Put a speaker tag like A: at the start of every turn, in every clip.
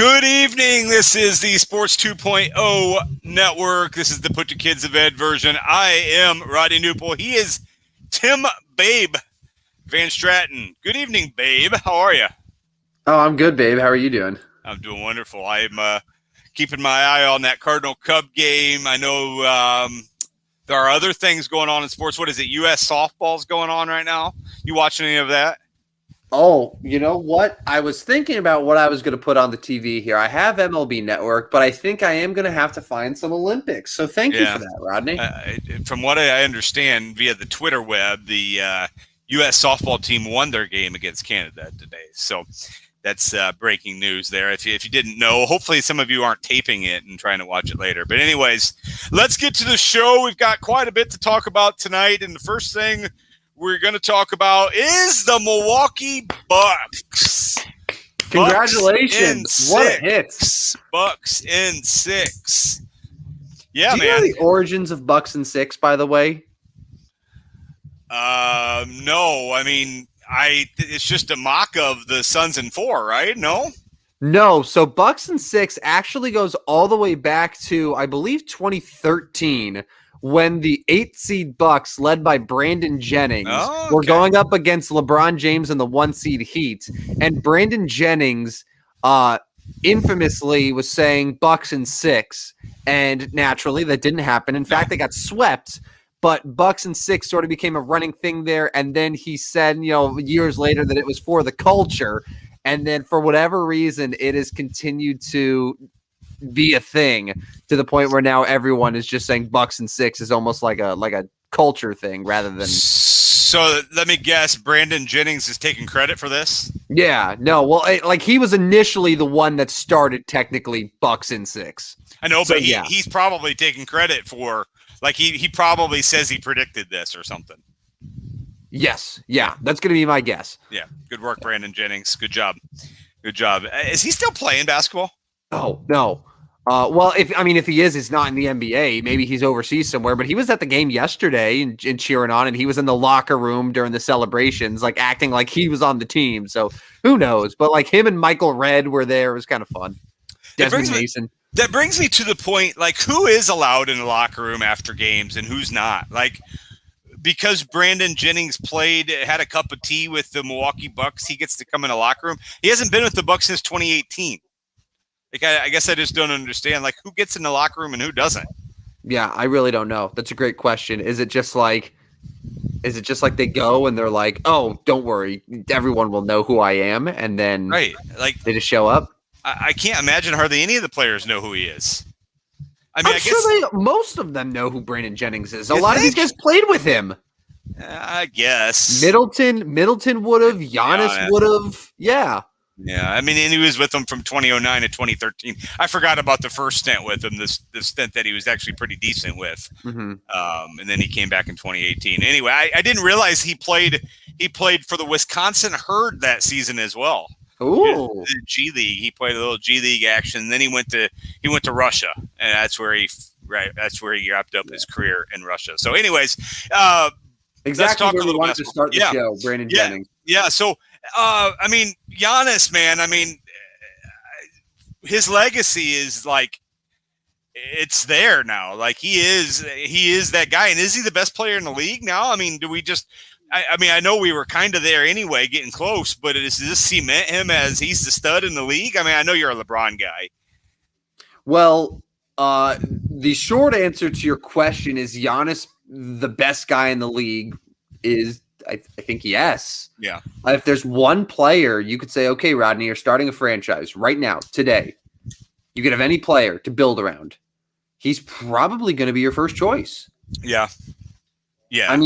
A: Good evening. This is the Sports 2.0 Network. This is the Put Your Kids to Bed version. I am Rodney Newpol. He is Tim Babe Van Stratton. Good evening, Babe. How are you?
B: Oh, I'm good, babe. How are you doing?
A: I'm doing wonderful. I'm keeping my eye on that Cardinal Cub game. I know there are other things going on in sports. What is it? U.S. softball's going on right now. You watching any of that?
B: Oh, you know what? I was thinking about what I was going to put on the TV here. I have MLB Network, but I think I am going to have to find some Olympics. So thank you for that, Rodney.
A: From what I understand via the Twitter web, the U.S. softball team won their game against Canada today. So that's breaking news there. If you didn't know, hopefully some of you aren't taping it and trying to watch it later. But anyways, let's get to the show. We've got quite a bit to talk about tonight. And the first thing we're going to talk about is the Milwaukee Bucks.
B: Congratulations. What a hit.
A: Bucks in 6. Yeah,
B: Do you know the origins of Bucks in 6, by the way?
A: No. I mean, it's just a mock of the Suns in 4, right?
B: No. So Bucks in 6 actually goes all the way back to, I believe, 2013, when the 8 seed Bucks, led by Brandon Jennings, were going up against LeBron James and the 1 seed Heat. And Brandon Jennings infamously was saying Bucks in 6. And naturally, that didn't happen. In fact, they got swept. But Bucks in 6 sort of became a running thing there. And then he said, years later that it was for the culture. And then for whatever reason, it has continued to be a thing to the point where now everyone is just saying Bucks in 6 is almost like a culture thing rather than.
A: So let me guess, Brandon Jennings is taking credit for this?
B: Yeah, no. Well, he was initially the one that started technically Bucks in 6.
A: I know, but he's probably taking credit for, he probably says he predicted this or something.
B: Yes. Yeah, that's going to be my guess.
A: Yeah. Good work, Brandon Jennings. Good job. Is he still playing basketball?
B: Oh, no. Well, if he is, he's not in the NBA. Maybe he's overseas somewhere. But he was at the game yesterday and cheering on, and he was in the locker room during the celebrations, acting like he was on the team. So who knows? But him and Michael Redd were there. It was kind of fun. Desmond Mason.
A: That brings me to the point, who is allowed in the locker room after games and who's not? Because Brandon Jennings had a cup of tea with the Milwaukee Bucks, he gets to come in the locker room. He hasn't been with the Bucks since 2018. I guess I just don't understand, who gets in the locker room and who doesn't?
B: Yeah, I really don't know. That's a great question. Is it just like they go and they're like, oh, don't worry, everyone will know who I am, and then
A: right,
B: they just show up?
A: I can't imagine hardly any of the players know who he is. I
B: guess sure most of them know who Brandon Jennings is. A lot of these guys played with him.
A: I guess
B: Middleton would have. Giannis would have. Yeah.
A: Yeah, and he was with them from 2009 to 2013. I forgot about the first stint with him, the stint that he was actually pretty decent with. Mm-hmm. And then he came back in 2018. Anyway, I didn't realize he played for the Wisconsin Herd that season as well.
B: Ooh.
A: The G League. He played a little G League action. And then he went to Russia, and that's where he wrapped up his career in Russia. So, anyways,
B: let's talk where we wanted to start the show, Brandon Jennings.
A: Yeah. So, Giannis, man. His legacy is it's there now. He is that guy. And is he the best player in the league now? Do we just? I know we were kind of there anyway, getting close, but does this cement him as he's the stud in the league? I know you're a LeBron guy.
B: Well, the short answer to your question is Giannis, the best guy in the league, is I think yes.
A: Yeah.
B: If there's one player you could say, okay, Rodney, you're starting a franchise right now, today. You could have any player to build around. He's probably going to be your first choice.
A: Yeah. Yeah.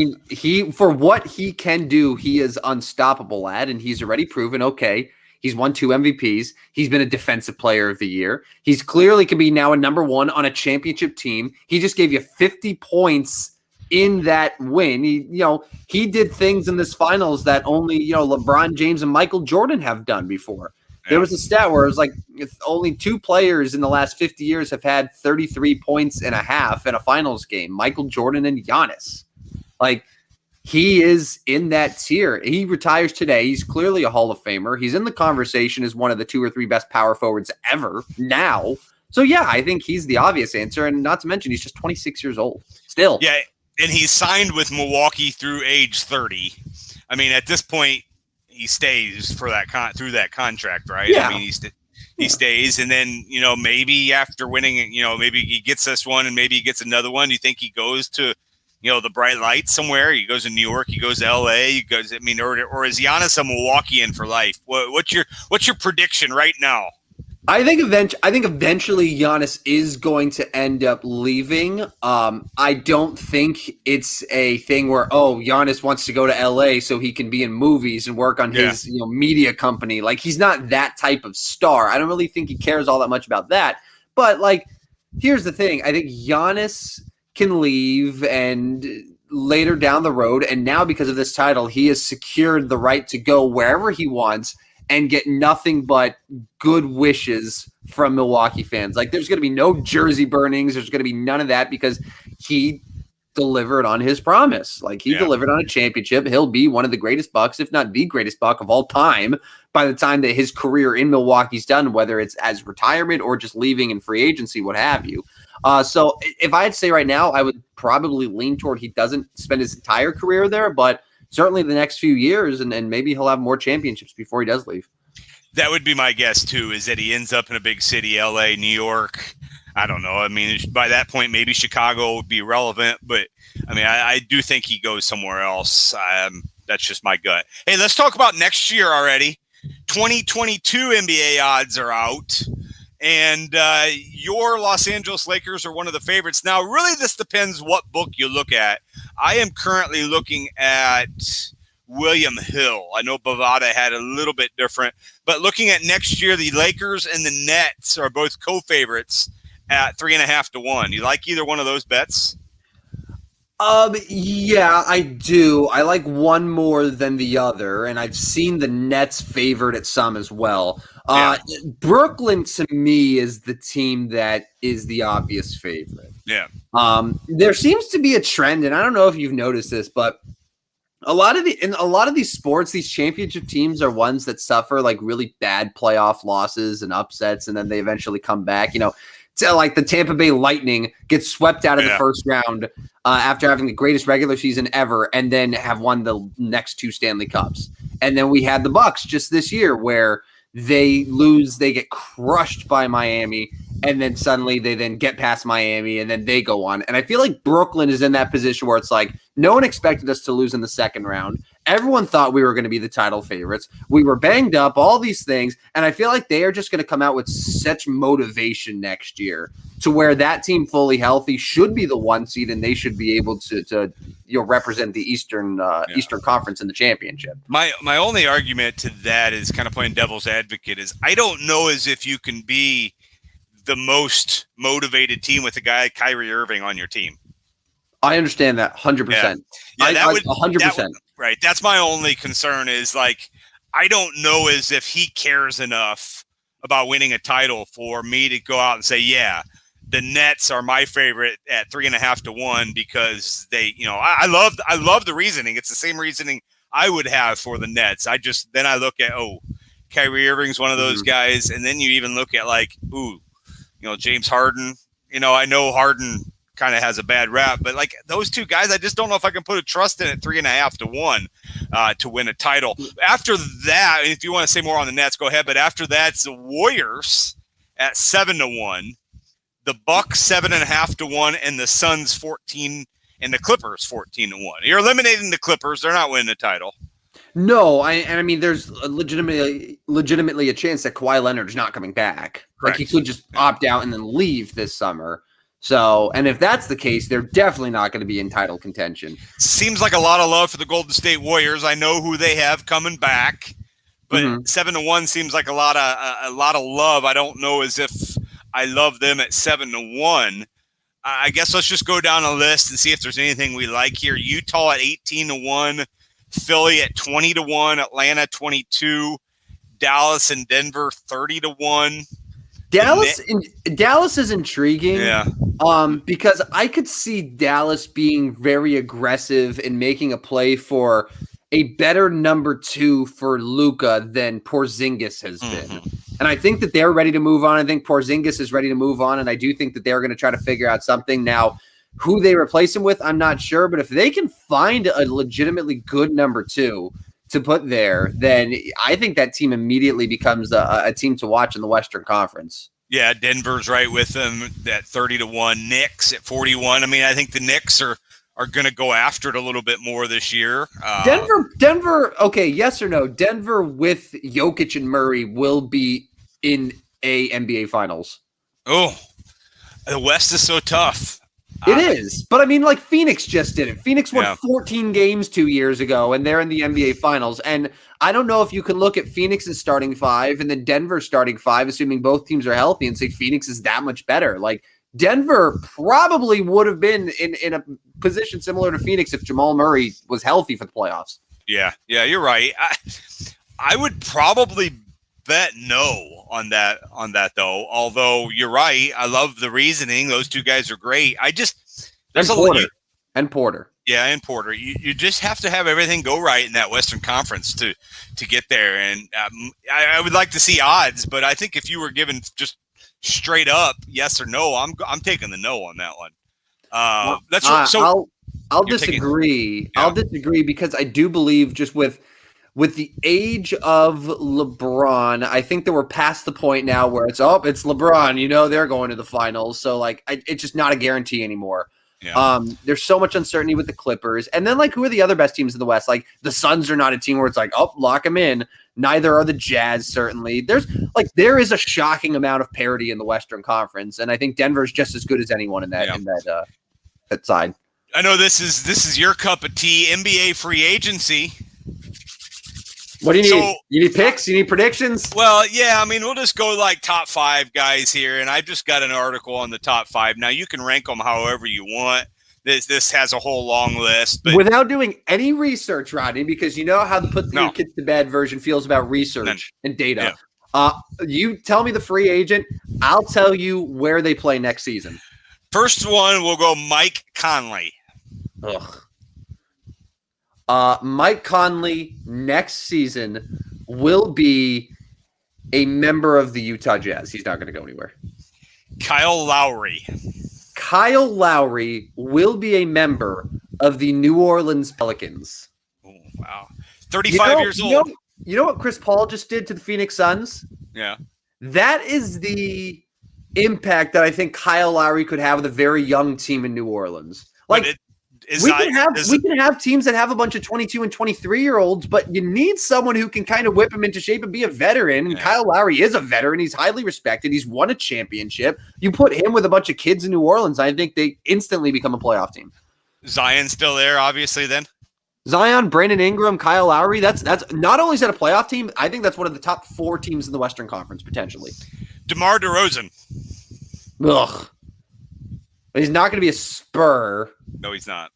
B: For what he can do, he is unstoppable at, and he's already proven, okay, he's won 2 MVPs. He's been a defensive player of the year. He's clearly can be now a number 1 on a championship team. He just gave you 50 points in that win. He did things in this finals that only, LeBron James and Michael Jordan have done before. Yeah. There was a stat where it was only 2 players in the last 50 years have had 33 points and a half in a finals game, Michael Jordan and Giannis. he is in that tier. He retires today. He's clearly a Hall of Famer. He's in the conversation as one of the 2 or 3 best power forwards ever now. So, yeah, I think he's the obvious answer. And not to mention, he's just 26 years old still.
A: Yeah, and he's signed with Milwaukee through age 30. I mean, at this point, he stays for that through that contract, right?
B: Yeah.
A: I mean, he stays, and then, you know, maybe after winning, you know, maybe he gets this one and maybe he gets another one. You think he goes to, you know, the bright lights somewhere? He goes to New York, he goes to LA, he goes, I mean, or is Giannis a Milwaukeean for life? What's your prediction right now?
B: I think eventually Giannis is going to end up leaving. I don't think it's a thing where, Giannis wants to go to LA so he can be in movies and work on his media company. Like, he's not that type of star. I don't really think he cares all that much about that. But, like, here's the thing. I think Giannis can leave and later down the road, and now because of this title, he has secured the right to go wherever he wants and get nothing but good wishes from Milwaukee fans. Like, there's going to be no jersey burnings. There's going to be none of that because he delivered on his promise. Like, he delivered on a championship. He'll be one of the greatest Bucks, if not the greatest Buck of all time, by the time that his career in Milwaukee's done, whether it's as retirement or just leaving in free agency, what have you. So if I had to say right now, I would probably lean toward he doesn't spend his entire career there, but certainly the next few years, and maybe he'll have more championships before he does leave.
A: That would be my guess, too, is that he ends up in a big city, L.A., New York. I don't know. I mean, by that point, maybe Chicago would be relevant. But, I mean, I do think he goes somewhere else. That's just my gut. Hey, let's talk about next year already. 2022 NBA odds are out. And your Los Angeles Lakers are one of the favorites. Now, really, this depends what book you look at. I am currently looking at William Hill. I know Bovada had a little bit different. But looking at next year, the Lakers and the Nets are both co-favorites at 3.5 to 1. You like either one of those bets?
B: Yeah, I do. I like one more than the other, and I've seen the Nets favored at some as well. Brooklyn, to me, is the team that is the obvious favorite.
A: Yeah.
B: There seems to be a trend, and I don't know if you've noticed this, but in a lot of these sports, these championship teams are ones that suffer like really bad playoff losses and upsets, and then they eventually come back. You know, like the Tampa Bay Lightning get swept out of the first round after having the greatest regular season ever, and then have won the next 2 Stanley Cups. And then we had the Bucks just this year where they lose, they get crushed by Miami, and then suddenly they then get past Miami, and then they go on. And I feel like Brooklyn is in that position where it's like, no one expected us to lose in the second round. Everyone thought we were going to be the title favorites. We were banged up, all these things. And I feel like they are just going to come out with such motivation next year to where that team fully healthy should be the 1 seed, and they should be able to represent the Eastern Conference in the championship.
A: My only argument to that is kind of playing devil's advocate is I don't know as if you can be the most motivated team with a guy like Kyrie Irving on your team.
B: I understand that 100%.
A: Yeah, that would
B: 100%.
A: Right. That's my only concern is like, I don't know as if he cares enough about winning a title for me to go out and say, yeah, the Nets are my favorite at 3.5 to 1 because they, you know, I love the reasoning. It's the same reasoning I would have for the Nets. Then I look at, Kyrie Irving's one of those guys. And then you even look at like, James Harden, I know Harden kind of has a bad rap, but like those two guys, I just don't know if I can put a trust in at 3.5 to 1 to win a title. After that, if you want to say more on the Nets, go ahead. But after that, it's the Warriors at 7 to 1, the Bucks 7.5 to 1, and the Suns 14, and the Clippers 14 to 1. You're eliminating the Clippers; they're not winning the title.
B: No, I mean, there's legitimately a chance that Kawhi Leonard's not coming back.
A: Correct.
B: Like he could just opt out and then leave this summer. So, and if that's the case, they're definitely not going to be in title contention.
A: Seems like a lot of love for the Golden State Warriors. I know who they have coming back, but 7 to 1 seems like a lot of love. I don't know as if I love them at 7 to 1. I guess let's just go down a list and see if there's anything we like here. Utah at 18 to 1, Philly at 20 to 1, Atlanta 22, Dallas and Denver 30 to 1.
B: Dallas is intriguing.
A: Yeah.
B: Because I could see Dallas being very aggressive in making a play for a better number 2 for Luka than Porzingis has been. And I think that they're ready to move on. I think Porzingis is ready to move on. And I do think that they're going to try to figure out something. Now, who they replace him with, I'm not sure. But if they can find a legitimately good number 2 to put there, then I think that team immediately becomes a team to watch in the Western Conference.
A: Yeah, Denver's right with them at 30-1. Knicks at 41. I mean, I think the Knicks are going to go after it a little bit more this year.
B: Denver. Okay, yes or no? Denver with Jokic and Murray will be in a NBA Finals.
A: Oh, the West is so tough.
B: It is, but I mean, like Phoenix just did it. Phoenix won 14 games 2 years ago, and they're in the NBA Finals. And I don't know if you can look at Phoenix's starting 5 and then Denver's starting 5, assuming both teams are healthy, and say Phoenix is that much better. Like Denver probably would have been in a position similar to Phoenix if Jamal Murray was healthy for the playoffs.
A: Yeah, you're right. I would probably bet no on that though. Although you're right, I love the reasoning. Those two guys are great. There's
B: Porter.
A: Yeah, and Porter. You just have to have everything go right in that Western Conference to get there. And I would like to see odds, but I think if you were given just straight up yes or no, I'm taking the no on that one.
B: I'll disagree. I'll disagree because I do believe just with the age of LeBron, I think that we're past the point now where it's LeBron. They're going to the finals, so like it's just not a guarantee anymore. Yeah. There's so much uncertainty with the Clippers, and then like who are the other best teams in the West? Like the Suns are not a team where it's like lock them in. Neither are the Jazz. Certainly, there is a shocking amount of parity in the Western Conference, and I think Denver's just as good as anyone in that side.
A: I know this is your cup of tea. NBA free agency.
B: What do you need? You need picks? You need predictions?
A: Well, yeah. I mean, we'll just go like top 5 guys here, and I've just got an article on the top 5. Now you can rank them however you want. This has a whole long list, but
B: without doing any research, Rodney, because you know how the put your kids to bed version feels about research and data. Yeah. You tell me the free agent. I'll tell you where they play next season.
A: First one, we'll go Mike Conley.
B: Ugh. Mike Conley next season will be a member of the Utah Jazz. He's not going to go anywhere.
A: Kyle Lowry.
B: Kyle Lowry will be a member of the New Orleans Pelicans.
A: Oh, wow. 35 years old.
B: You know what Chris Paul just did to the Phoenix Suns?
A: Yeah.
B: That is the impact that I think Kyle Lowry could have with a very young team in New Orleans. Like we can have teams that have a bunch of 22 and 23-year-olds, but you need someone who can kind of whip them into shape and be a veteran. And Kyle Lowry is a veteran. He's highly respected. He's won a championship. You put him with a bunch of kids in New Orleans, I think they instantly become a playoff team.
A: Zion's still there, obviously, then?
B: Zion, Brandon Ingram, Kyle Lowry, that's not only is that a playoff team, I think that's one of the top 4 teams in the Western Conference, potentially.
A: DeMar DeRozan.
B: Ugh. But he's not going to be a Spur.
A: No, he's not.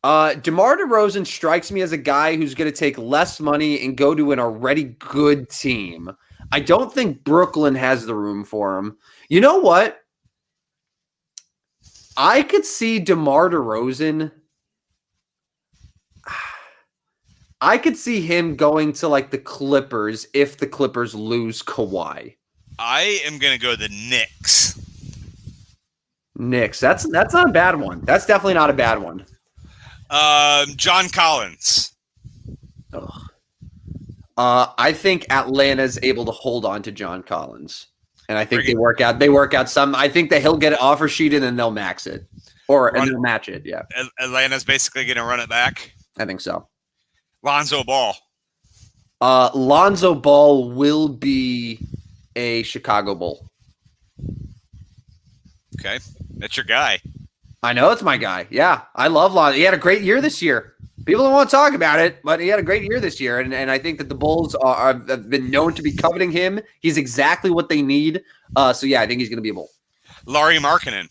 B: DeMar DeRozan strikes me as a guy who's going to take less money and go to an already good team. I don't think Brooklyn has the room for him. You know what? I could see DeMar DeRozan. I could see him going to like the Clippers if the Clippers lose Kawhi.
A: I am going to go the Knicks.
B: Knicks. That's not a bad one. That's definitely not a bad one.
A: John Collins.
B: Ugh. I think Atlanta's able to hold on to John Collins, and I think they work out some. I think that he'll get an offer sheet and then they'll max it, and they'll match it. Yeah,
A: Atlanta's basically going to run it back.
B: I think so.
A: Lonzo Ball.
B: Lonzo Ball will be a Chicago Bull.
A: Okay, that's your guy.
B: I know it's my guy. Yeah, I love Lonzo. He had a great year this year. People don't want to talk about it, but he had a great year this year, and I think that the Bulls have been known to be coveting him. He's exactly what they need. So yeah, I think he's going to be a Bull.
A: Lauri Markkanen.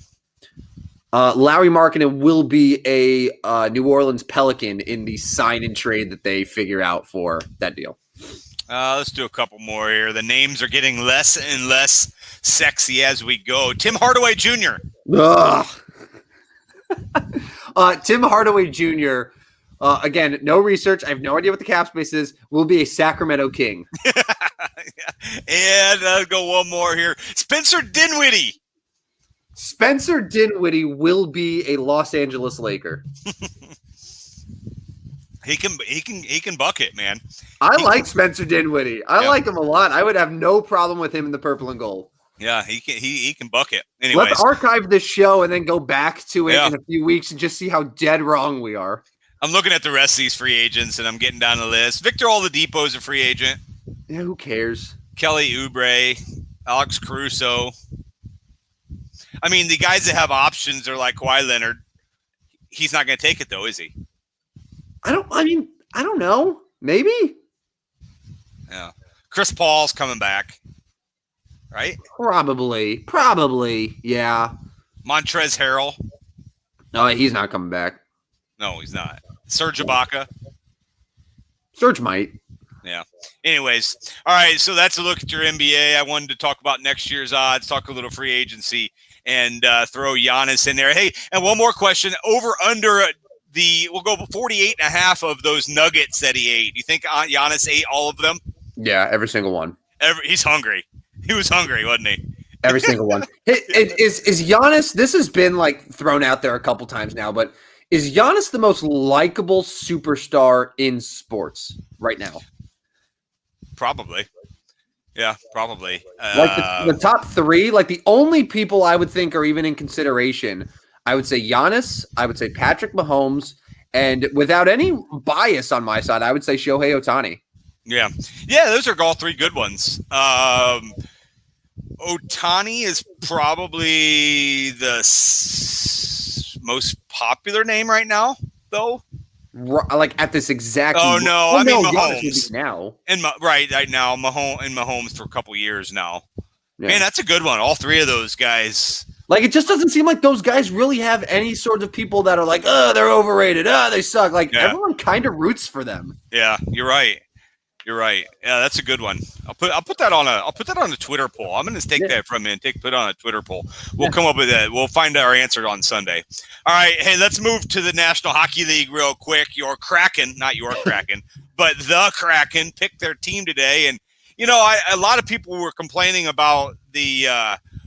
B: Lauri Markkanen will be a New Orleans Pelican in the sign and trade that they figure out for that deal.
A: Let's do a couple more here. The names are getting less and less sexy as we go. Tim Hardaway Jr.
B: Ugh. Tim Hardaway Jr. Again, no research. I have no idea what the cap space is. Will be a Sacramento King.
A: And I'll go one more here. Spencer Dinwiddie.
B: Spencer Dinwiddie will be a Los Angeles Laker.
A: He can bucket, man.
B: I like Spencer Dinwiddie. I like him a lot. I would have no problem with him in the purple and gold.
A: Yeah, he can bucket. Anyways,
B: let's archive this show and then go back to it in a few weeks and just see how dead wrong we are.
A: I'm looking at the rest of these free agents and I'm getting down the list. Victor Oladipo is a free agent.
B: Yeah, who cares?
A: Kelly Oubre, Alex Caruso. I mean, the guys that have options are like Kawhi Leonard. He's not going to take it though, is he?
B: I don't know. Maybe.
A: Yeah. Chris Paul's coming back. Right?
B: Probably. Yeah.
A: Montrezl Harrell.
B: No, he's not coming back.
A: No, he's not. Serge Ibaka.
B: Serge might.
A: Yeah. Anyways, all right. So that's a look at your NBA. I wanted to talk about next year's odds, talk a little free agency, and throw Giannis in there. Hey, and one more question. Over under we'll go 48.5 of those nuggets that he ate. You think Giannis ate all of them?
B: Yeah, every single one.
A: He's hungry. He was hungry, wasn't he?
B: Every single one. Is Giannis? This has been like thrown out there a couple times now, but is Giannis the most likable superstar in sports right now?
A: Probably. Yeah, probably.
B: Like the top three, like the only people I would think are even in consideration, I would say Giannis, I would say Patrick Mahomes, and without any bias on my side, I would say Shohei Ohtani.
A: Yeah, those are all three good ones. Ohtani is probably the most popular name right now, though.
B: Like at this exact.
A: Oh no! I mean Mahomes
B: now,
A: and right now, Mahomes for a couple years now.
B: Yeah.
A: Man, that's a good one. All three of those guys.
B: Like it just doesn't seem like those guys really have any sort of people that are like, oh, they're overrated. Oh, they suck. Like everyone kind of roots for them.
A: Yeah, you're right. Yeah, that's a good one. I'll put that on a Twitter poll. I'm going to take that from you and put it on a Twitter poll. We'll come up with that. We'll find our answer on Sunday. All right. Hey, let's move to the National Hockey League real quick. Your Kraken, not your Kraken, but the Kraken picked their team today. And, a lot of people were complaining about the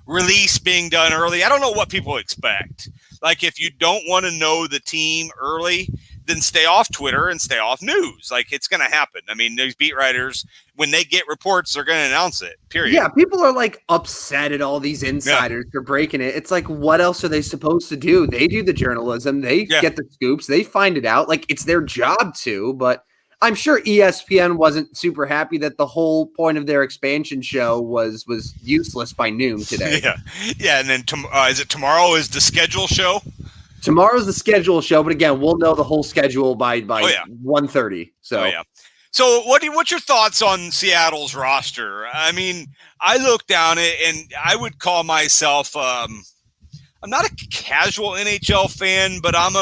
A: release being done early. I don't know what people expect. Like if you don't want to know the team early, then stay off Twitter and stay off news. Like it's going to happen. I mean, those beat writers, when they get reports, they're going to announce it, period.
B: Yeah, people are like upset at all these insiders for breaking it. It's like, what else are they supposed to do? They do the journalism. They get the scoops. They find it out. Like it's their job to, but I'm sure ESPN wasn't super happy that the whole point of their expansion show was useless by noon today.
A: Yeah. And then is it tomorrow is the schedule show?
B: Tomorrow's the schedule show, but again, we'll know the whole schedule by 1:30.
A: So what's your thoughts on Seattle's roster? I mean, I look down it and I would call myself I'm not a casual NHL fan, but I'm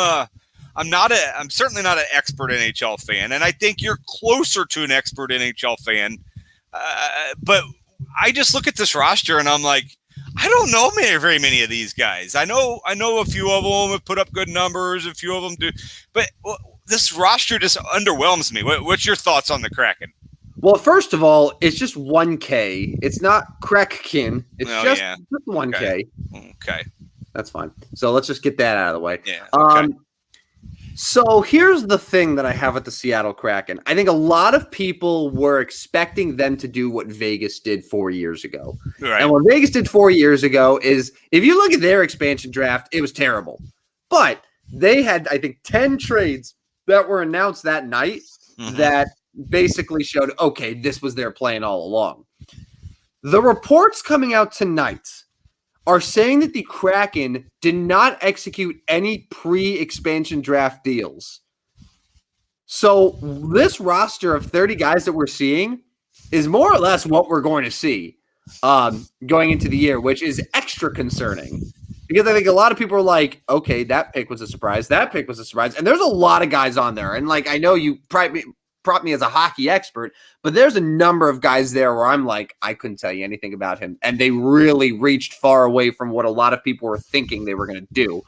A: certainly not an expert NHL fan, and I think you're closer to an expert NHL fan. But I just look at this roster and I'm like, I don't know very many of these guys. I know a few of them have put up good numbers. A few of them do, but this roster just underwhelms me. What's your thoughts on the Kraken?
B: Well, first of all, it's just 1K. It's not Kraken. It's just 1K.
A: Okay,
B: that's fine. So let's just get that out of the way.
A: Yeah. Okay.
B: So here's the thing that I have with the Seattle Kraken. I think a lot of people were expecting them to do what Vegas did 4 years ago. Right. And what Vegas did 4 years ago is, if you look at their expansion draft, it was terrible. But they had, I think, 10 trades that were announced that night that basically showed, okay, this was their plan all along. The reports coming out tonight are saying that the Kraken did not execute any pre-expansion draft deals. So this roster of 30 guys that we're seeing is more or less what we're going to see going into the year, which is extra concerning. Because I think a lot of people are like, okay, that pick was a surprise. That pick was a surprise. And there's a lot of guys on there. And like, I know you probably prop me as a hockey expert, but there's a number of guys there where I'm like, I couldn't tell you anything about him. And they really reached far away from what a lot of people were thinking they were going to do.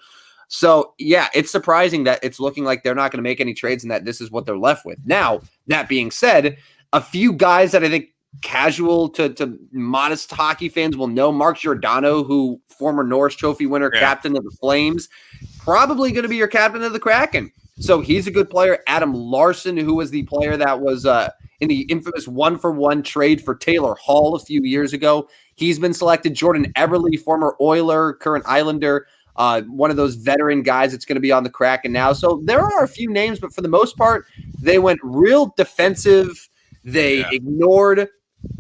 B: So, yeah, it's surprising that it's looking like they're not going to make any trades and that this is what they're left with. Now, that being said, a few guys that I think casual to modest hockey fans will know, Mark Giordano, who former Norris Trophy winner, captain of the Flames, probably going to be your captain of the Kraken. So he's a good player. Adam Larson, who was the player that was in the infamous 1-for-1 trade for Taylor Hall a few years ago. He's been selected. Jordan Eberle, former Oiler, current Islander, one of those veteran guys that's going to be on the Kraken now. So there are a few names, but for the most part, they went real defensive. They ignored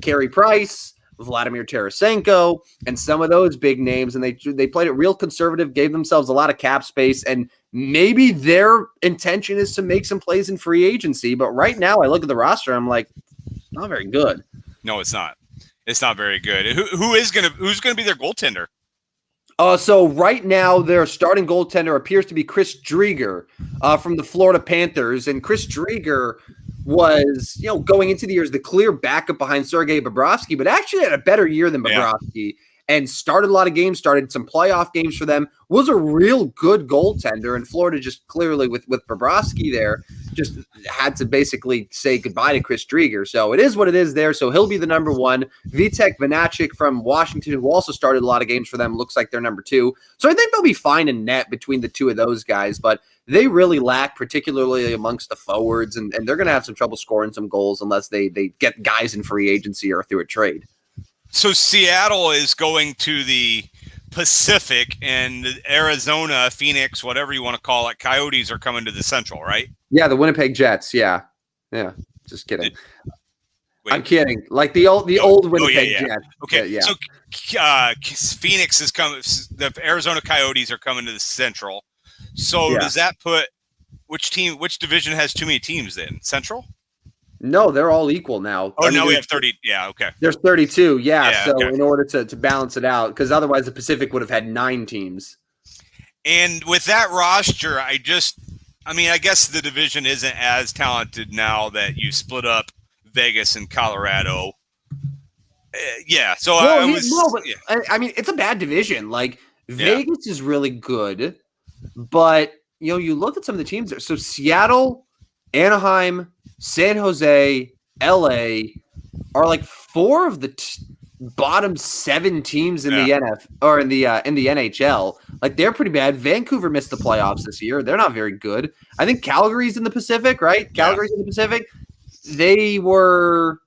B: Carey Price, Vladimir Tarasenko, and some of those big names, and they played it real conservative, gave themselves a lot of cap space, and maybe their intention is to make some plays in free agency. But right now, I look at the roster, I'm like, not very good.
A: No, it's not. It's not very good. Who's gonna be their goaltender?
B: So right now, their starting goaltender appears to be Chris Driedger from the Florida Panthers, and Chris Driedger was, going into the years, the clear backup behind Sergei Bobrovsky, but actually had a better year than Bobrovsky and started a lot of games, started some playoff games for them, was a real good goaltender. And Florida just clearly with Bobrovsky there just had to basically say goodbye to Chris Driedger. So it is what it is there. So he'll be the number one. Vitek Vanacek from Washington, who also started a lot of games for them, looks like they're number two. So I think they'll be fine in net between the two of those guys, but they really lack, particularly amongst the forwards, and they're going to have some trouble scoring some goals unless they get guys in free agency or through a trade.
A: So Seattle is going to the Pacific, and Arizona, Phoenix, whatever you want to call it, Coyotes are coming to the Central, right?
B: Yeah, the Winnipeg Jets. Yeah. Just kidding. I'm kidding. Like the old Winnipeg Jets.
A: Okay. Yeah. So Phoenix is coming. The Arizona Coyotes are coming to the Central. So does that put which division has too many teams then? Central?
B: No, they're all equal now.
A: Oh, now we have 30. Yeah, okay.
B: There's 32. Yeah, so in order to balance it out, because otherwise the Pacific would have had 9 teams.
A: And with that roster, I guess the division isn't as talented now that you split up Vegas and Colorado. So
B: it's a bad division. Like Vegas is really good, but you look at some of the teams there. So Seattle, Anaheim, San Jose, LA are like 4 of the bottom 7 teams in the NF or in the NHL. Like they're pretty bad. Vancouver missed the playoffs this year. They're not very good. I think Calgary's in the Pacific, right? Calgary's in the Pacific. They were,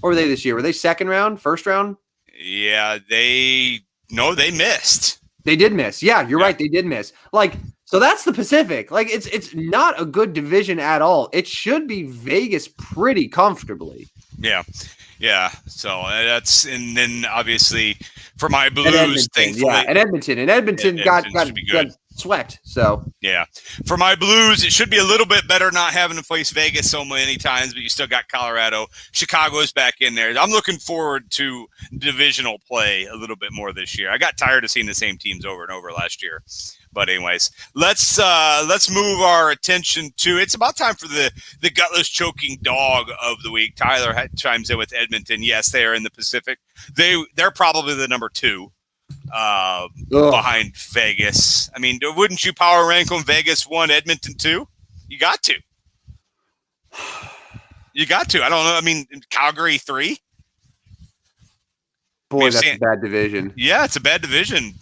B: what were they this year? Were they second round, first round?
A: Yeah, they missed.
B: They did miss. Yeah, you're right. They did miss. So that's the Pacific. It's not a good division at all. It should be Vegas pretty comfortably.
A: Yeah. So and then obviously for my Blues, thankfully,
B: and Edmonton got swept. So
A: for my Blues, it should be a little bit better not having to face Vegas so many times, but you still got Colorado. Chicago's back in there. I'm looking forward to divisional play a little bit more this year. I got tired of seeing the same teams over and over last year. But anyways, let's move our attention to, it's about time for the gutless choking dog of the week. Tyler chimes in with Edmonton. Yes, they are in the Pacific. They're probably the number 2 behind Vegas. I mean, wouldn't you power rank them? Vegas 1, Edmonton 2? You got to. I don't know. I mean, Calgary 3.
B: Boy, that's a bad division.
A: Yeah, it's a bad division.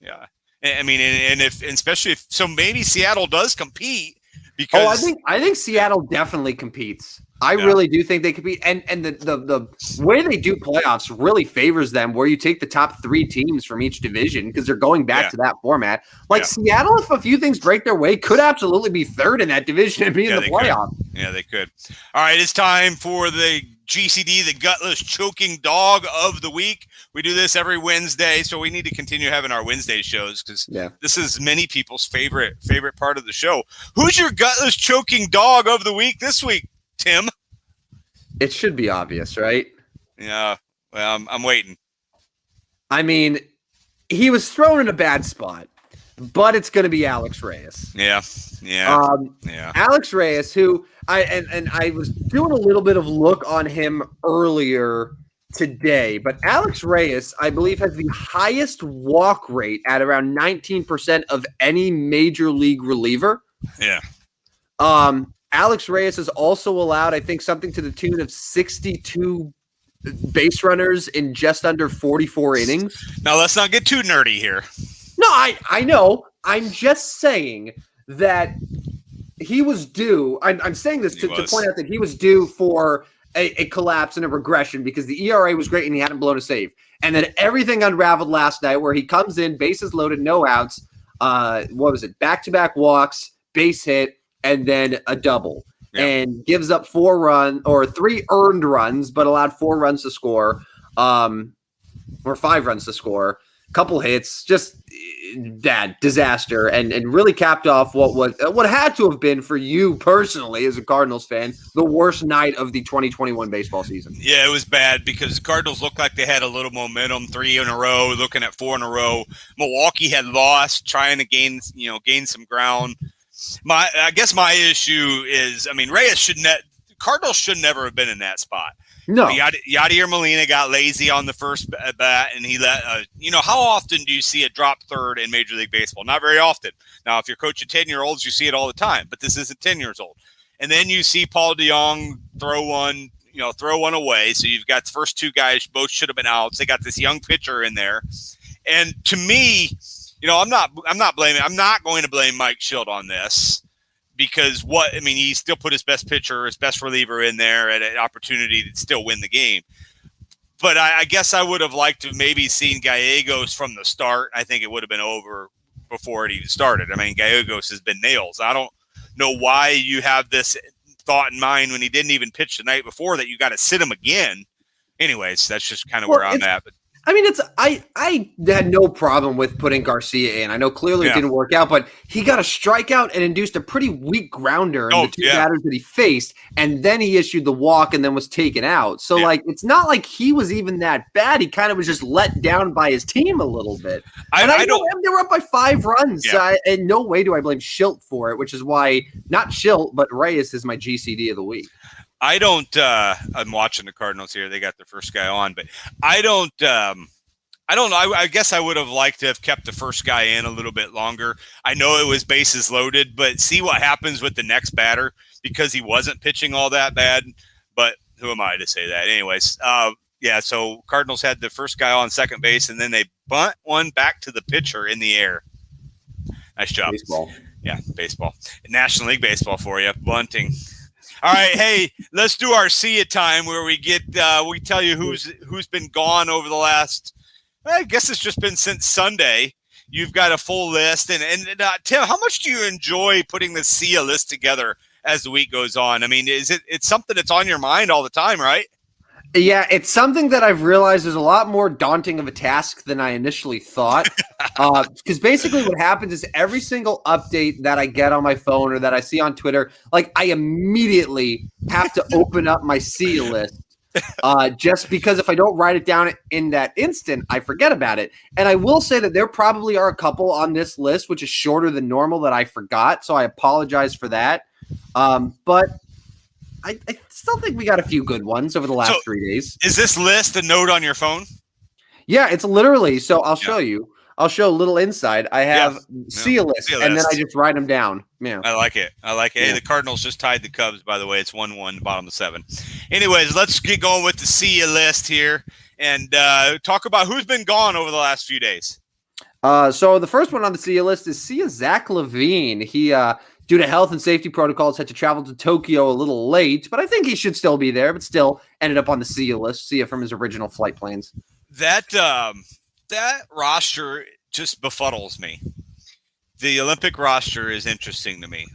A: Yeah. I mean, and especially if maybe Seattle does compete because
B: I think Seattle definitely competes. I really do think they compete, and the way they do playoffs really favors them, where you take the top 3 teams from each division because they're going back to that format. Seattle, if a few things break their way, could absolutely be 3rd in that division and be in the playoff.
A: Yeah, they could. All right, it's time for the GCD, the gutless choking dog of the week. We do this every Wednesday, so we need to continue having our Wednesday shows because this is many people's favorite part of the show. Who's your gutless choking dog of the week this week, Tim?
B: It should be obvious, right?
A: Yeah, well, I'm waiting.
B: I mean, he was thrown in a bad spot. but it's going to be Alex Reyes.
A: Yeah.
B: Alex Reyes, who I was doing a little bit of look on him earlier today, but Alex Reyes, I believe, has the highest walk rate at around 19% of any major league reliever.
A: Yeah.
B: Alex Reyes has also allowed, I think, something to the tune of 62 base runners in just under 44 innings.
A: Now, let's not get too nerdy here.
B: No, I know. I'm just saying that he was due. I'm saying this to point out that he was due for a collapse and a regression because the ERA was great and he hadn't blown a save. And then everything unraveled last night where he comes in, bases loaded, no outs. What was it? Back-to-back walks, base hit, and then a double. Yep. And gives up 3 earned runs, but allowed 4 runs to score, or 5 runs to score. Couple hits, just disaster, and really capped off what had to have been for you personally as a Cardinals fan the worst night of the 2021 baseball season.
A: Yeah, it was bad because the Cardinals looked like they had a little momentum, 3 in a row, looking at 4 in a row. Milwaukee had lost, trying to gain some ground. I guess my issue is, Reyes Cardinals should never have been in that spot.
B: No.
A: Yadier Molina got lazy on the first bat, and he let how often do you see a drop third in Major League Baseball? Not very often. Now, if you're coaching 10-year-olds, you see it all the time, but this isn't 10 years old. And then you see Paul DeJong throw one away. So you've got the first 2 guys, both should have been outs. They got this young pitcher in there. And to me, I'm not going to blame Mike Schilt on this. Because he still put his best pitcher, his best reliever in there at an opportunity to still win the game. But I guess I would have liked to maybe seen Gallegos from the start. I think it would have been over before it even started. Gallegos has been nails. I don't know why you have this thought in mind when he didn't even pitch the night before that you got to sit him again. Anyways, that's just kind of where I'm at. But
B: I had no problem with putting Garcia in. I know clearly it didn't work out, but he got a strikeout and induced a pretty weak grounder in the 2 batters that he faced, and then he issued the walk and then was taken out. So, it's not like he was even that bad. He kind of was just let down by his team a little bit. I know they were up by 5 runs, and no way do I blame Schilt for it, which is why not Schilt, but Reyes is my GCD of the week.
A: I don't. I'm watching the Cardinals here. They got their first guy on, but I don't. I don't know. I guess I would have liked to have kept the first guy in a little bit longer. I know it was bases loaded, but see what happens with the next batter because he wasn't pitching all that bad. But who am I to say that? Anyways, so Cardinals had the first guy on second base, and then they bunt one back to the pitcher in the air. Nice job.
B: Baseball.
A: Yeah, baseball. National League Baseball for you. Bunting. All right, hey, let's do our see ya time where we tell you who's been gone over the last. I guess it's just been since Sunday. You've got a full list, and Tim, how much do you enjoy putting the see ya list together as the week goes on? It's something that's on your mind all the time, right?
B: Yeah, it's something that I've realized is a lot more daunting of a task than I initially thought. Because basically what happens is every single update that I get on my phone or that I see on Twitter, I immediately have to open up my see list. Just because if I don't write it down in that instant, I forget about it. And I will say that there probably are a couple on this list, which is shorter than normal, that I forgot. So I apologize for that. But I still think we got a few good ones over the last 3 days.
A: Is this list a note on your phone?
B: Yeah, it's literally. So I'll show you. I'll show a little inside. I have see a list, and then I just write them down. Yeah, I
A: like it. Hey, the Cardinals just tied the Cubs, by the way. It's 1-1, bottom of 7. Anyways, let's get going with the see ya list here and talk about who's been gone over the last few days.
B: So the first one on the see ya list is see ya Zach Levine. He due to health and safety protocols, had to travel to Tokyo a little late, but I think he should still be there, but still ended up on the see ya list. See ya from his original flight plans.
A: That roster just befuddles me. The Olympic roster is interesting to me.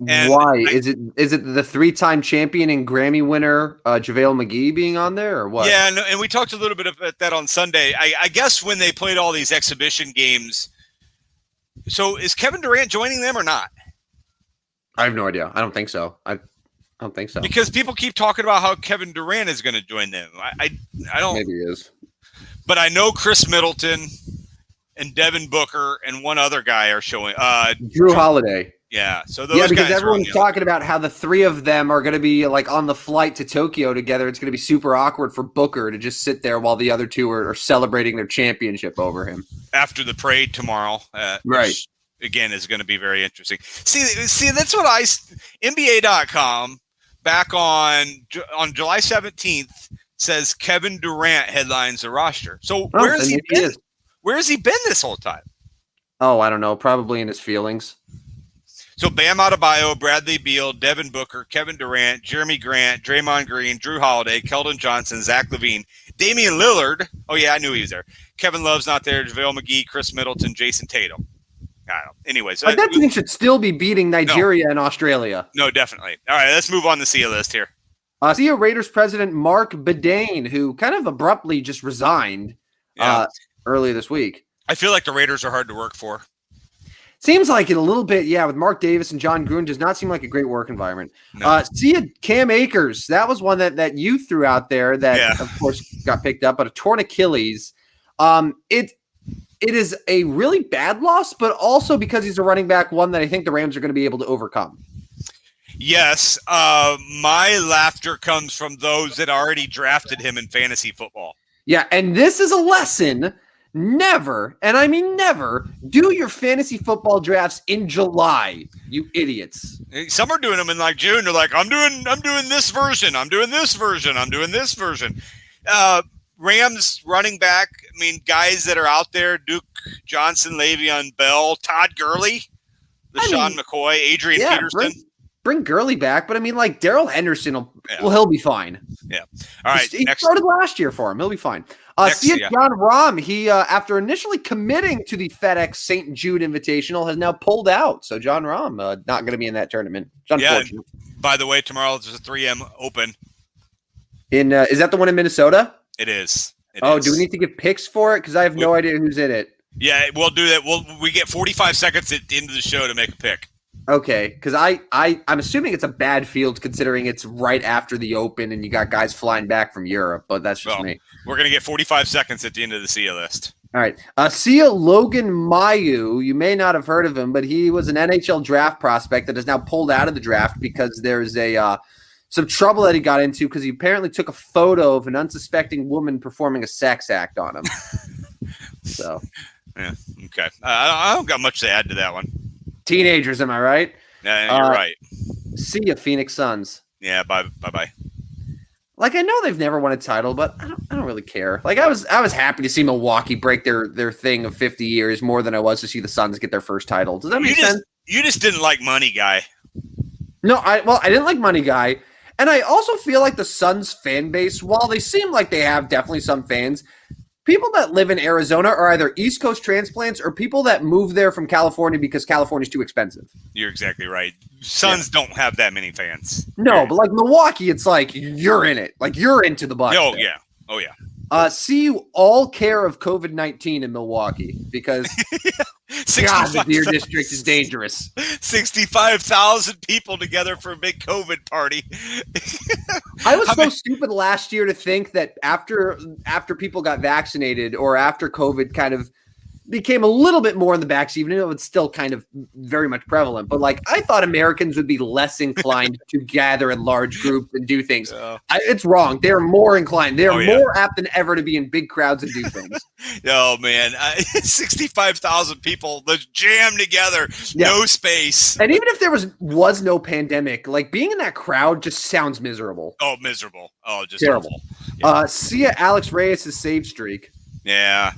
A: And
B: why? Is it the 3-time champion and Grammy winner JaVale McGee being on there, or what?
A: Yeah, and we talked a little bit about that on Sunday. I guess when they played all these exhibition games. So is Kevin Durant joining them or not?
B: I have no idea. I don't think so. I don't think so.
A: Because people keep talking about how Kevin Durant is going to join them. I don't.
B: Maybe he is.
A: But I know Chris Middleton and Devin Booker and one other guy are showing.
B: Drew Holiday.
A: Yeah, so those
B: because
A: guys
B: everyone's talking about how the three of them are going to be like on the flight to Tokyo together. It's going to be super awkward for Booker to just sit there while the other two are celebrating their championship over him
A: after the parade tomorrow.
B: Right.
A: Which, again, is going to be very interesting. See, that's what NBA.com back on July 17th says Kevin Durant headlines the roster. So where has he been? Where has he been this whole time?
B: Oh, I don't know. Probably in his feelings.
A: So Bam Adebayo, Bradley Beal, Devin Booker, Kevin Durant, Jeremy Grant, Draymond Green, Drew Holiday, Keldon Johnson, Zach LaVine, Damian Lillard. Oh, yeah, I knew he was there. Kevin Love's not there. JaVale McGee, Chris Middleton, Jason Tatum. I don't know. Anyways.
B: But that team should still be beating Nigeria and Australia.
A: No, definitely. All right, let's move on to SIA list here.
B: SIA Raiders president Mark Bedane, who kind of abruptly just resigned earlier this week.
A: I feel like the Raiders are hard to work for.
B: Seems like it a little bit, yeah, with Mark Davis and John Gruden. Does not seem like a great work environment.
A: No.
B: SIA Cam Akers, that was one that you threw out there that, of course, got picked up, but a torn Achilles. It is a really bad loss, but also because he's a running back, one that I think the Rams are going to be able to overcome.
A: Yes, my laughter comes from those that already drafted him in fantasy football.
B: Yeah, and this is a lesson. Never, and I mean never, do your fantasy football drafts in July, you idiots.
A: Some are doing them in like June. They're like, I'm doing this version. I'm doing this version. I'm doing this version. Rams running back. I mean, guys that are out there: Duke Johnson, Le'Veon Bell, Todd Gurley, LaShawn McCoy, Adrian Peterson.
B: Bring Gurley back, but I mean, like Darrell Henderson he'll be fine.
A: Yeah. All right.
B: He started last year for him. He'll be fine. John Rahm, he after initially committing to the FedEx St. Jude Invitational, has now pulled out. So John Rahm not going to be in that tournament. It's unfortunate.
A: By the way, tomorrow there's a 3M Open.
B: Is that the one in Minnesota?
A: It is.
B: Do we need to give picks for it? Because I have no idea who's in it.
A: Yeah, we'll do that. We get 45 seconds at the end of the show to make a pick.
B: Okay, because I'm assuming it's a bad field considering it's right after the Open and you got guys flying back from Europe, but that's just me.
A: We're going to get 45 seconds at the end of the SIA list.
B: All right. SIA Logan Mayu, you may not have heard of him, but he was an NHL draft prospect that is now pulled out of the draft because there's some trouble that he got into because he apparently took a photo of an unsuspecting woman performing a sex act on him. So,
A: yeah, okay. I don't got much to add to that one.
B: Teenagers, am I right?
A: Yeah, you're right.
B: SIA Phoenix Suns.
A: Yeah, bye.
B: Like I know they've never won a title, but I don't really care. Like I was happy to see Milwaukee break their thing of 50 years more than I was to see the Suns get their first title. Does that make sense?
A: You just didn't like Money Guy.
B: No, I didn't like Money Guy, and I also feel like the Suns fan base, while they seem like they have definitely some fans, people that live in Arizona are either East Coast transplants or people that move there from California because California's too expensive.
A: You're exactly right. Suns don't have that many fans.
B: No, but like Milwaukee, it's like you're in it. Like you're into the bucket.
A: Oh, yeah. Oh, yeah.
B: See you all care of COVID-19 in Milwaukee because God, the Deer District is dangerous.
A: 65,000 people together for a big COVID party.
B: I was stupid last year to think that after people got vaccinated or after COVID kind of became a little bit more in the backseat, even though it's still kind of very much prevalent. But like I thought Americans would be less inclined to gather in large groups and do things. It's wrong. They're more inclined. They're more apt than ever to be in big crowds and do things.
A: Oh, man. 65,000 people jammed together. Yeah. No space.
B: And even if there was no pandemic, like being in that crowd just sounds miserable.
A: Oh, miserable. Oh, just
B: terrible. Yeah. See ya, Alex Reyes' save streak.
A: Yeah.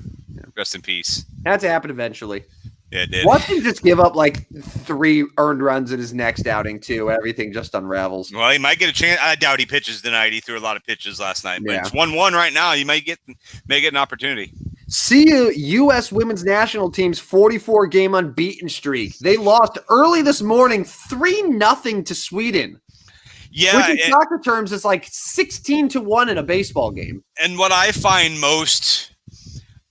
A: Rest in peace.
B: Had to happen eventually.
A: Yeah, it did.
B: Watch him just give up like 3 earned runs in his next outing too. Everything just unravels.
A: Well, he might get a chance. I doubt he pitches tonight. He threw a lot of pitches last night, but it's 1-1 right now. You may get an opportunity. See you, U.S. women's national team's 44-game unbeaten streak. They lost early this morning 3-0 to Sweden. Yeah, which in soccer terms is like 16-1 in a baseball game. And what I find most,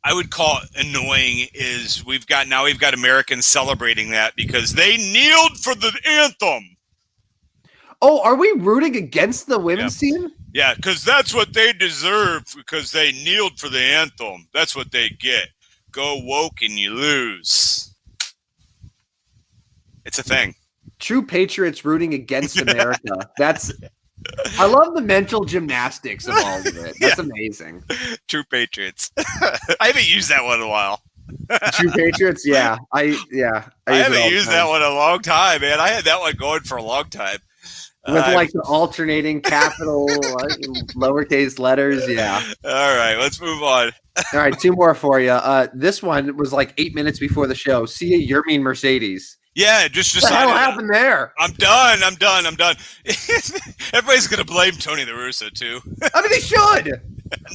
A: I would call annoying, is we've got Americans celebrating that because they kneeled for the anthem. Oh, are we rooting against the women's team? Yeah, because that's what they deserve, because they kneeled for the anthem. That's what they get. go woke and you lose. It's a thing.
B: True patriots rooting against America. I love the mental gymnastics of all of it. That's amazing.
A: True patriots. I haven't used that one in a while.
B: True patriots, yeah. I
A: haven't used that one in a long time, man. I had that one going for a long time.
B: With like the alternating capital, lowercase letters, yeah.
A: All right, let's move on.
B: All right, 2 more for you. This one was like 8 minutes before the show. See ya, you're mean Mercedes.
A: Yeah, just
B: what the hell happened there?
A: I'm done. Everybody's gonna blame Tony La Russa too.
B: I mean, they should.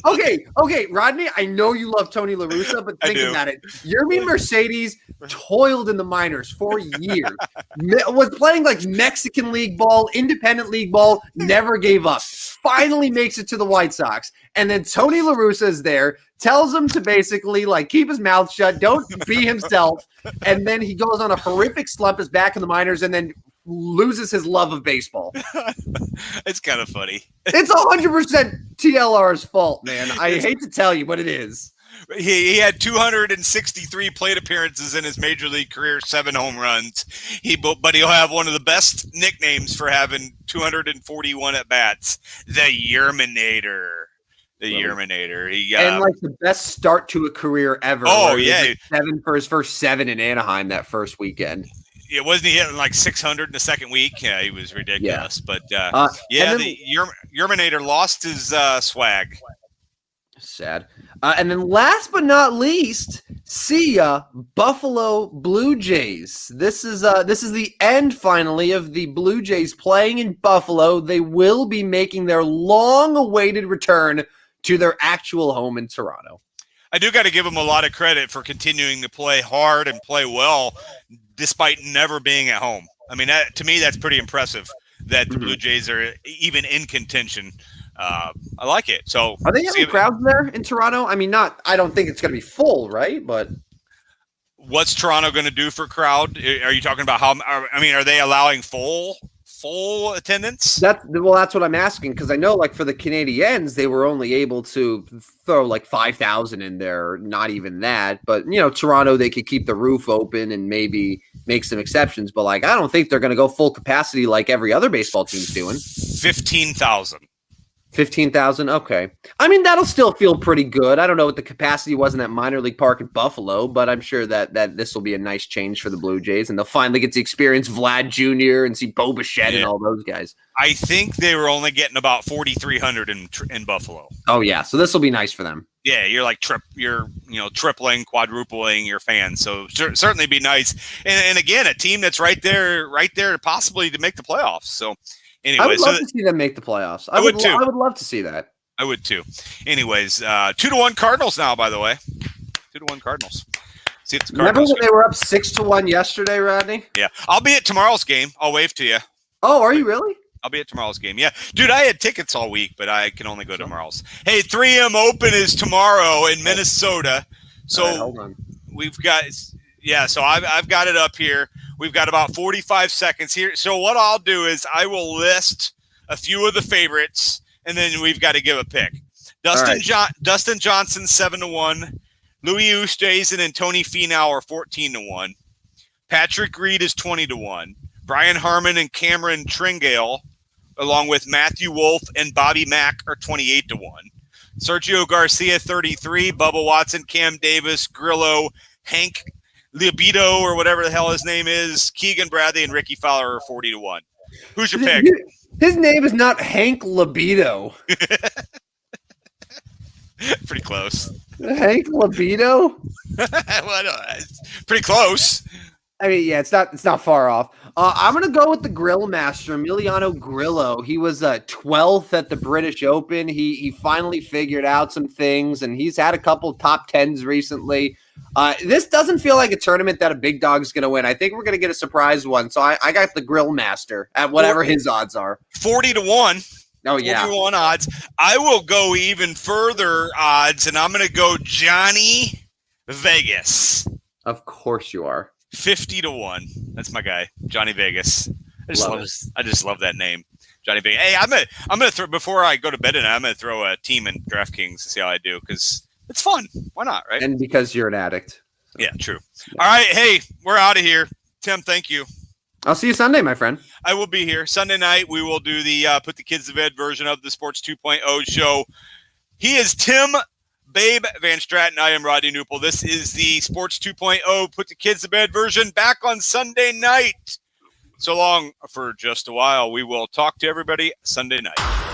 B: Okay, Rodney. I know you love Tony La Russa, but think about it. Yermin Mercedes toiled in the minors for years. Was playing like Mexican league ball, independent league ball. Never gave up. Finally makes it to the White Sox, and then Tony La Russa is there. Tells him to basically like keep his mouth shut, don't be himself, and then he goes on a horrific slump, is back in the minors, and then loses his love of baseball.
A: It's kind of funny.
B: It's 100% TLR's fault, man. I hate to tell you, but it is.
A: He had 263 plate appearances in his major league career, 7 home runs. But he'll have one of the best nicknames for having 241 at bats, the Yerminator. The Yerminator.
B: And like the best start to a career ever.
A: Oh, yeah.
B: 7 for his first 7 in Anaheim that first weekend.
A: Yeah, wasn't he hitting like 600 in the second week? Yeah, he was ridiculous. Yeah. But the Yerminator lost his swag.
B: Sad. And then last but not least, see ya, Buffalo Blue Jays. This is the end finally of the Blue Jays playing in Buffalo. They will be making their long-awaited return to their actual home in Toronto.
A: I do got to give them a lot of credit for continuing to play hard and play well despite never being at home. I mean, to me, that's pretty impressive that the Blue Jays are even in contention. I like it. So
B: are they having crowds there in Toronto? I mean, I don't think it's going to be full, right? But
A: what's Toronto going to do for crowd? Are you talking about are they allowing full attendance?
B: That's what I'm asking, because I know like for the Canadiens, they were only able to throw like 5,000 in there, not even that. But Toronto, they could keep the roof open and maybe make some exceptions. But like, I don't think they're going to go full capacity like every other baseball team's doing.
A: 15,000.
B: 15,000. Okay. I mean, that'll still feel pretty good. I don't know what the capacity was in that minor league park in Buffalo, but I'm sure that this will be a nice change for the Blue Jays, and they'll finally get to experience Vlad Jr. and see Bo Bichette and all those guys.
A: I think they were only getting about 4,300 in Buffalo.
B: Oh yeah. So this will be nice for them.
A: Yeah. You're like tripling, quadrupling your fans. So certainly be nice. And again, a team that's right there possibly to make the playoffs. So, anyway,
B: I would love to see them make the playoffs. I would too. I would love to see that.
A: I would too. Anyways, 2-1 Cardinals now, by the way. 2-1 Cardinals. See if the Cardinals.
B: Remember when they were up 6-1 yesterday, Rodney?
A: Yeah. I'll be at tomorrow's game. I'll wave to you.
B: Oh, are you really?
A: I'll be at tomorrow's game. Yeah. Dude, I had tickets all week, but I can only go to tomorrow's. Hey, 3M Open is tomorrow in Minnesota. So
B: hold on.
A: So I've got it up here. We've got about 45 seconds here. So what I'll do is I will list a few of the favorites, and then we've got to give a pick. Dustin Johnson 7-1, Louis Oosthuizen and Tony Finau are 14-1. Patrick Reed is 20-1. Brian Harmon and Cameron Tringale, along with Matthew Wolff and Bobby Mack, are 28-1. Sergio Garcia 33, Bubba Watson, Cam Davis, Grillo, Hank Libido, or whatever the hell his name is, Keegan Bradley, and Ricky Fowler are 40-1. Who's your pick?
B: His name is not Hank Libido.
A: Pretty close.
B: Hank Libido?
A: Pretty close.
B: I mean, yeah, it's not far off. I'm going to go with the Grill Master, Emiliano Grillo. He was 12th at the British Open. He finally figured out some things, and he's had a couple top 10s recently. This doesn't feel like a tournament that a big dog's going to win. I think we're going to get a surprise one. So I got the Grill Master at whatever his odds are.
A: 40-1.
B: Oh, yeah.
A: 41 odds. I will go even further odds, and I'm going to go Johnny Vegas.
B: Of course you are.
A: 50-1. That's my guy, Johnny Vegas. I just love that name, Johnny Vegas. Hey, I'm gonna throw, before I go to bed tonight, I'm gonna throw a team in DraftKings to see how I do, because It's fun. Why not, right?
B: And because you're an addict.
A: Yeah, true. All right. Hey, we're out of here. Tim, thank you.
B: I'll see you Sunday, my friend.
A: I will be here. Sunday night, we will do the Put the Kids to Bed version of the Sports 2.0 show. He is Tim Babe Van Stratton. I am Rodney Newple. This is the Sports 2.0 Put the Kids to Bed version back on Sunday night. So long for just a while. We will talk to everybody Sunday night.